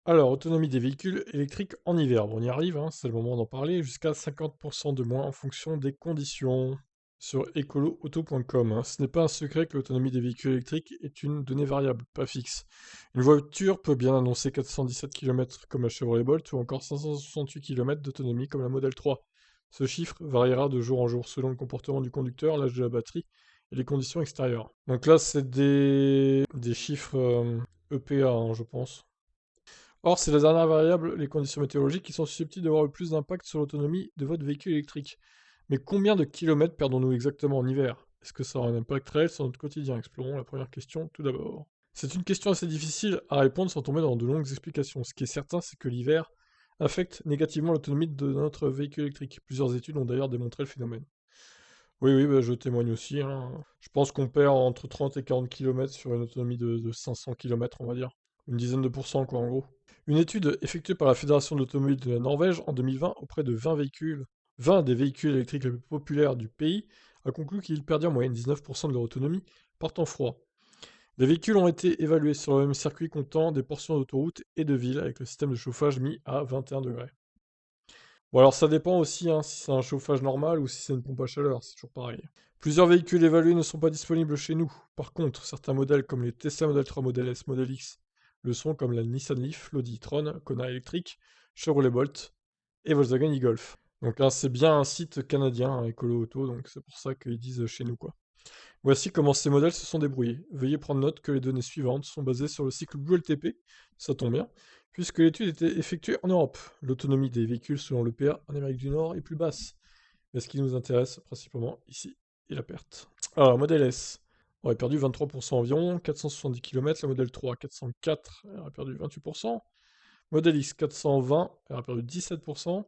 Alors, autonomie des véhicules électriques en hiver. Bon, on y arrive, hein, c'est le moment d'en parler. Jusqu'à 50% de moins en fonction des conditions. Sur ecoloauto.com, hein. Ce n'est pas un secret que l'autonomie des véhicules électriques est une donnée variable, pas fixe. Une voiture peut bien annoncer 417 km comme la Chevrolet Bolt ou encore 568 km d'autonomie comme la Model 3. Ce chiffre variera de jour en jour selon le comportement du conducteur, l'âge de la batterie et les conditions extérieures. Donc là, c'est des chiffres EPA, hein, je pense. Or, c'est la dernière variable, les conditions météorologiques, qui sont susceptibles d'avoir le plus d'impact sur l'autonomie de votre véhicule électrique. Mais combien de kilomètres perdons-nous exactement en hiver? Est-ce que ça aura un impact réel sur notre quotidien? Explorons la première question tout d'abord. C'est une question assez difficile à répondre sans tomber dans de longues explications. Ce qui est certain, c'est que l'hiver affecte négativement l'autonomie de notre véhicule électrique. Plusieurs études ont d'ailleurs démontré le phénomène. Oui, oui, bah, je témoigne aussi, hein. Je pense qu'on perd entre 30 et 40 km sur une autonomie de 500 km, on va dire. Une dizaine de pourcents, quoi, en gros. Une étude effectuée par la Fédération de l'automobile de la Norvège en 2020 auprès de 20 des véhicules électriques les plus populaires du pays, a conclu qu'ils perdaient en moyenne 19% de leur autonomie par temps froid. Les véhicules ont été évalués sur le même circuit comptant des portions d'autoroute et de ville avec le système de chauffage mis à 21 degrés. Bon, alors ça dépend aussi, hein, si c'est un chauffage normal ou si c'est une pompe à chaleur, c'est toujours pareil. Plusieurs véhicules évalués ne sont pas disponibles chez nous. Par contre, certains modèles comme les Tesla Model 3, Model S, Model X le sont, comme la Nissan Leaf, l'Audi e-tron, Kona électrique, Chevrolet Bolt et Volkswagen e-Golf. Donc là, c'est bien un site canadien, hein, Écolo Auto, donc c'est pour ça qu'ils disent chez nous, quoi. Voici comment ces modèles se sont débrouillés. Veuillez prendre note que les données suivantes sont basées sur le cycle BlueLTP, ça tombe bien, puisque l'étude était effectuée en Europe. L'autonomie des véhicules selon l'EPA en Amérique du Nord est plus basse, mais ce qui nous intéresse principalement ici est la perte. Alors, modèle S aurait perdu 23% environ, 470 km, la modèle 3 404 elle aurait perdu 28%, modèle X 420 elle aurait perdu 17%,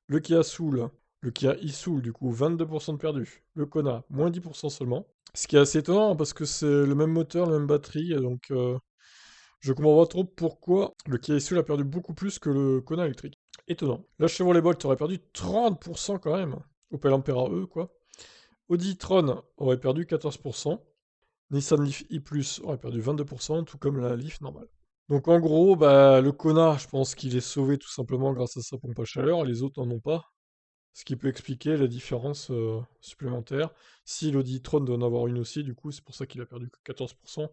le Kia Soul, le Kia e-Soul du coup 22% de perdu, le Kona moins 10% seulement, ce qui est assez étonnant parce que c'est le même moteur, la même batterie, donc je comprends pas trop pourquoi le Kia e-Soul a perdu beaucoup plus que le Kona électrique. Étonnant. La Chevrolet Bolt aurait perdu 30% quand même. Opel Ampera E, quoi. Audi e-tron aurait perdu 14%. Nissan Leaf e+ aurait perdu 22%, tout comme la Leaf normale. Donc en gros, bah, le Kona, je pense qu'il est sauvé tout simplement grâce à sa pompe à chaleur, les autres n'en ont pas. Ce qui peut expliquer la différence supplémentaire. Si l'Audi e-tron doit en avoir une aussi, du coup, c'est pour ça qu'il a perdu que 14%.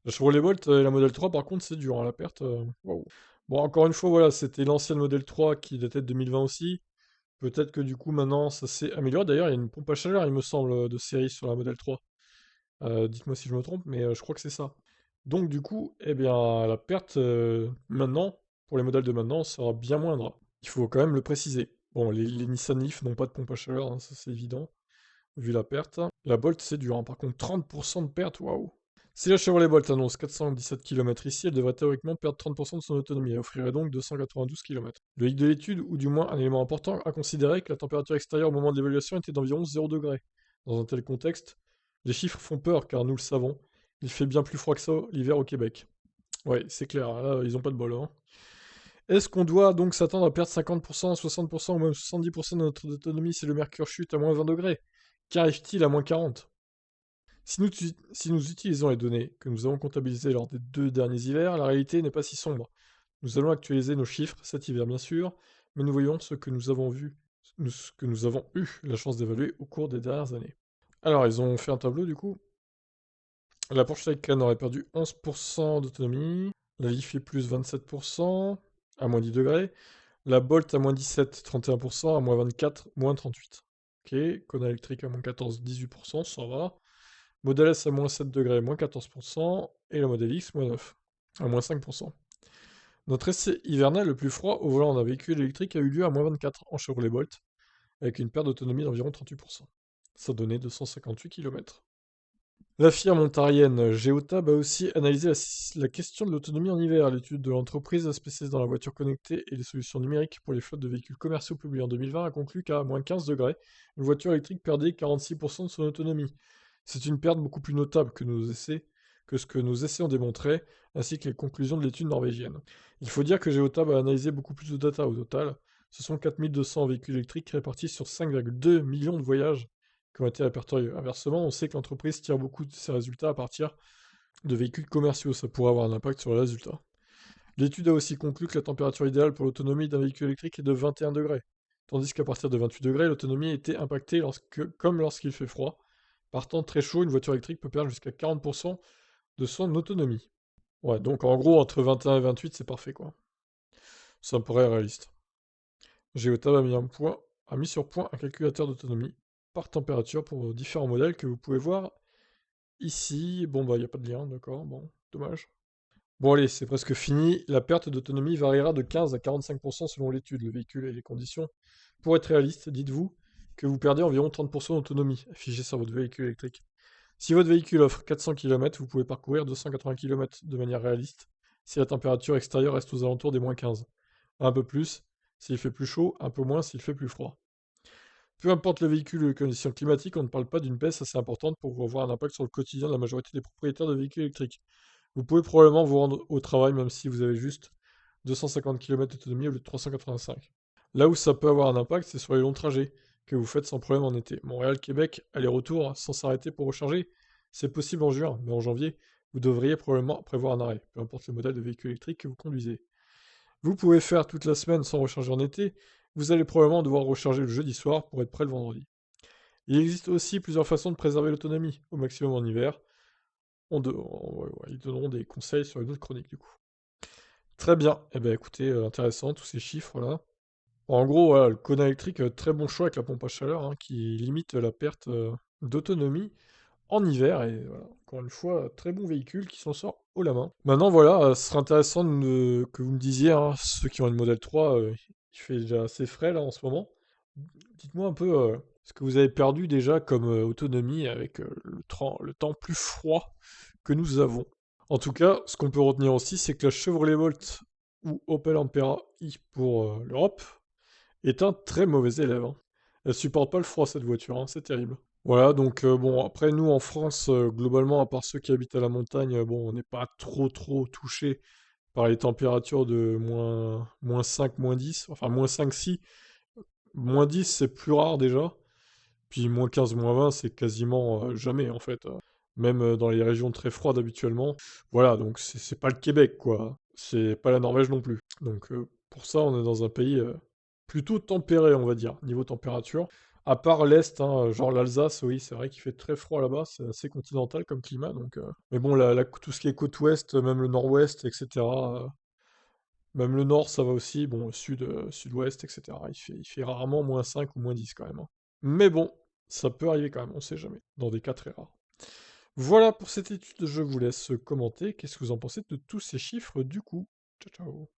La Chevrolet Bolt et la Model 3, par contre, c'est dur, hein, la perte. Waouh. Bon, encore une fois, voilà, c'était l'ancienne Model 3 qui datait de 2020 aussi. Peut-être que du coup, maintenant, ça s'est amélioré. D'ailleurs, il y a une pompe à chaleur, il me semble, de série sur la Model 3. Dites-moi si je me trompe, mais je crois que c'est ça. Donc, du coup, eh bien, la perte maintenant, pour les modèles de maintenant, sera bien moindre. Il faut quand même le préciser. Bon, les Nissan Leaf n'ont pas de pompe à chaleur, hein, ça c'est évident, vu la perte. La Bolt, c'est dur, hein. Par contre, 30% de perte, waouh! Si la Chevrolet Bolt annonce 417 km ici, elle devrait théoriquement perdre 30% de son autonomie et offrirait donc 292 km. Le hic de l'étude, ou du moins un élément important, a considéré que la température extérieure au moment de l'évaluation était d'environ 0 degré. Dans un tel contexte, les chiffres font peur car nous le savons, il fait bien plus froid que ça l'hiver au Québec. Ouais, c'est clair, là, ils ont pas de bol, hein. Est-ce qu'on doit donc s'attendre à perdre 50%, 60% ou même 70% de notre autonomie si le mercure chute à moins 20 degrés? Qu'arrive-t-il à moins 40? Si nous utilisons les données que nous avons comptabilisées lors des 2 derniers hivers, la réalité n'est pas si sombre. Nous allons actualiser nos chiffres cet hiver bien sûr, mais nous voyons ce que nous avons vu, ce que nous avons eu la chance d'évaluer au cours des dernières années. Alors, ils ont fait un tableau du coup. La Porsche Taycan aurait perdu 11% d'autonomie, la Leaf plus 27%, à moins 10 degrés, la Bolt à moins 17, 31%, à moins 24, moins 38. Ok, Kona électrique à moins 14, 18%, ça va. Model S à moins 7 degrés, moins 14%, et le Model X, moins 9, à moins 5%. Notre essai hivernal le plus froid au volant d'un véhicule électrique a eu lieu à moins 24 en Chevrolet Bolt, avec une perte d'autonomie d'environ 38%. Ça donnait 258 km. La firme ontarienne Geotab a aussi analysé la question de l'autonomie en hiver. L'étude de l'entreprise spécialisée dans la voiture connectée et les solutions numériques pour les flottes de véhicules commerciaux publiée en 2020 a conclu qu'à moins 15 degrés, une voiture électrique perdait 46% de son autonomie. C'est une perte beaucoup plus notable que ce que nos essais ont démontré, ainsi que les conclusions de l'étude norvégienne. Il faut dire que Geotab a analysé beaucoup plus de data au total. Ce sont 4200 véhicules électriques répartis sur 5,2 millions de voyages qui ont été répertoriés. Inversement, on sait que l'entreprise tire beaucoup de ses résultats à partir de véhicules commerciaux. Ça pourrait avoir un impact sur les résultats. L'étude a aussi conclu que la température idéale pour l'autonomie d'un véhicule électrique est de 21 degrés, tandis qu'à partir de 28 degrés, l'autonomie était impactée comme lorsqu'il fait froid. Par temps très chaud, une voiture électrique peut perdre jusqu'à 40% de son autonomie. Ouais, donc en gros, entre 21 et 28, c'est parfait, quoi. Ça me paraît réaliste. Geotab a mis sur point un calculateur d'autonomie par température pour différents modèles que vous pouvez voir ici. Bon, bah, il n'y a pas de lien, d'accord, bon, dommage. Bon, allez, c'est presque fini. La perte d'autonomie variera de 15 à 45% selon l'étude, le véhicule et les conditions. Pour être réaliste, dites-vous que vous perdez environ 30% d'autonomie affichée sur votre véhicule électrique. Si votre véhicule offre 400 km, vous pouvez parcourir 280 km de manière réaliste si la température extérieure reste aux alentours des moins 15. Un peu plus s'il fait plus chaud, un peu moins s'il fait plus froid. Peu importe le véhicule ou les conditions climatiques, on ne parle pas d'une baisse assez importante pour avoir un impact sur le quotidien de la majorité des propriétaires de véhicules électriques. Vous pouvez probablement vous rendre au travail même si vous avez juste 250 km d'autonomie au lieu de 385. Là où ça peut avoir un impact, c'est sur les longs trajets que vous faites sans problème en été. Montréal-Québec, aller-retour sans s'arrêter pour recharger, c'est possible en juin, mais en janvier, vous devriez probablement prévoir un arrêt, peu importe le modèle de véhicule électrique que vous conduisez. Vous pouvez faire toute la semaine sans recharger en été, vous allez probablement devoir recharger le jeudi soir pour être prêt le vendredi. Il existe aussi plusieurs façons de préserver l'autonomie, au maximum en hiver. Ils donneront des conseils sur une autre chronique du coup. Très bien, eh bien écoutez, intéressant tous ces chiffres-là. Bon, en gros, voilà, le Kona électrique, très bon choix avec la pompe à chaleur, hein, qui limite la perte d'autonomie en hiver. Et voilà, encore une fois, très bon véhicule qui s'en sort haut la main. Maintenant, voilà, ce serait intéressant que vous me disiez, hein, ceux qui ont une Model 3, il fait déjà assez frais là en ce moment. Dites-moi un peu ce que vous avez perdu déjà comme autonomie avec le temps plus froid que nous avons. En tout cas, ce qu'on peut retenir aussi, c'est que la Chevrolet Volt ou Opel Ampera i pour l'Europe est un très mauvais élève, hein. Elle supporte pas le froid cette voiture, hein, c'est terrible. Voilà, donc bon, après nous en France, globalement, à part ceux qui habitent à la montagne, bon, on n'est pas trop touché par les températures de moins 5, moins 10. Enfin, moins 5 si, moins 10 c'est plus rare déjà. Puis moins 15, moins 20 c'est quasiment jamais en fait. Même dans les régions très froides habituellement. Voilà, donc c'est pas le Québec quoi. C'est pas la Norvège non plus. Donc pour ça, on est dans un pays plutôt tempéré, on va dire, niveau température. À part l'Est, hein, genre l'Alsace, oui, c'est vrai qu'il fait très froid là-bas, c'est assez continental comme climat, donc... Mais bon, tout ce qui est côte ouest, même le nord-ouest, etc., même le nord, ça va aussi, bon, sud, sud-ouest, etc., il fait rarement moins 5 ou moins 10 quand même, hein. Mais bon, ça peut arriver quand même, on sait jamais, dans des cas très rares. Voilà pour cette étude, je vous laisse commenter. Qu'est-ce que vous en pensez de tous ces chiffres du coup? Ciao ciao.